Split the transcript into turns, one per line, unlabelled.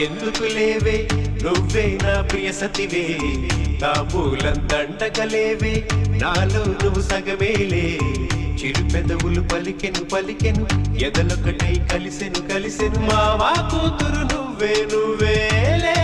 ఎందుకు లేవే నువ్వే నా ప్రియ సతివే తాంబూలం దండగలేవే నాలో నువ్వు సగమేలే చిరు పెదవులు పలికెను పలికెను ఎదలొకటై కలిసెను కలిసెను మావా కూతురు నువ్వే నువ్వేలే